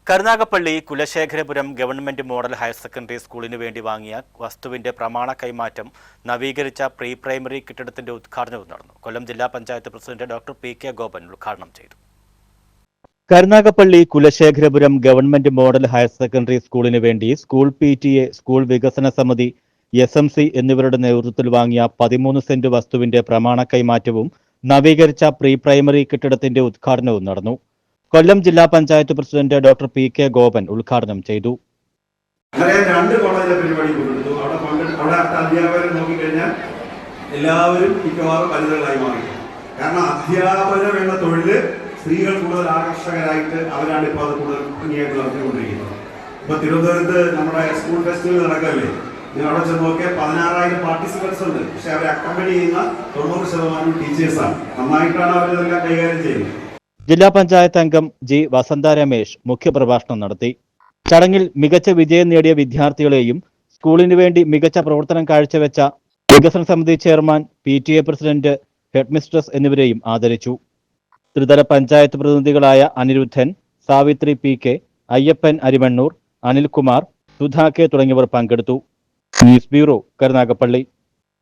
Karunagappally Kulasekharapuram government model higher secondary സ്കൂളിന് വേണ്ടി വാങ്ങിയ വസ്തുവിന്റെ പ്രമാണ കൈമാറ്റം നവീകരിച്ച പ്രീ പ്രൈമറി കെട്ടിടത്തിന്റെ ഉദ്ഘാടനവും നടന്നു. കൊല്ലം ജില്ലാ panchayat president doctor P K. Gopan ഉദ്ഘാടനം ചെയ്തു. Karunagappally Kulasekharapuram government model higher secondary സ്കൂളിന് വേണ്ടി സ്കൂൾ PTA, സ്കൂൾ വികസന സമിതി, SMC എന്നിവരുടെ നേതൃത്വത്തിൽ വാങ്ങിയ 13 സെന്റ് വസ്തുവിന്റെ പ്രമാണ കൈമാറ്റവും നവീകരിച്ച പ്രീ പ്രൈമറി കെട്ടിടത്തിന്റെ ഉദ്ഘാടനവും നടന്നു. കൊല്ലം ജില്ലാ panchayat president doctor P K. Gopan ഉദ്ഘാടനം ചെയ്തു. രണ്ട് കോളേജിലെ പരിപാടി കൊണ്ടെടുത്തു. അവിടെ അധ്യാപകരെ നോക്കിക്കഴിഞ്ഞാൽ എല്ലാവരും മിക്കവാറും വനിതകളായി മാറി. കാരണം അധ്യാപനം എന്ന തൊഴില് സ്ത്രീകൾ കൂടുതൽ ആകർഷകരായിട്ട് അവരാണ് ഇപ്പോൾ അത് കൂടുതൽ ഭംഗിയായിട്ട് നടത്തിക്കൊണ്ടിരിക്കുന്നത്. ഇപ്പൊ തിരുവനന്തപുരത്ത് നമ്മുടെ സ്കൂൾ ഫെസ്റ്റിവൽ നടക്കല്ലേ, നിങ്ങൾ അവിടെ ചെന്ന് നോക്കിയാൽ 16,000 പാർട്ടിസിപ്പൻസ് ഉണ്ട്. പക്ഷെ അവരെ അക്കമ്പനി ചെയ്യുന്ന 90% ടീച്ചേഴ്സാണ്. നന്നായിട്ടാണ് അവരിതെല്ലാം കൈകാര്യം ചെയ്യുന്നത്. ജില്ലാ പഞ്ചായത്ത് അംഗം ജി. വസന്ത രമേശ് മുഖ്യപ്രഭാഷണം നടത്തി. ചടങ്ങിൽ മികച്ച വിജയം നേടിയ വിദ്യാർത്ഥികളെയും സ്കൂളിനു വേണ്ടി മികച്ച പ്രവർത്തനം കാഴ്ചവെച്ച വികസന സമിതി ചെയർമാൻ, PTA പ്രസിഡന്റ്, ഹെഡ്മിസ്ട്രസ് എന്നിവരെയും ആദരിച്ചു. ത്രിതല പഞ്ചായത്ത് പ്രതിനിധികളായ അനിരുദ്ധൻ, സാവിത്രി PK, അയ്യപ്പൻ അരിമണ്ണൂർ, അനിൽകുമാർ, സുധാ K തുടങ്ങിയവർ പങ്കെടുത്തു. News bureau, Karunagappally.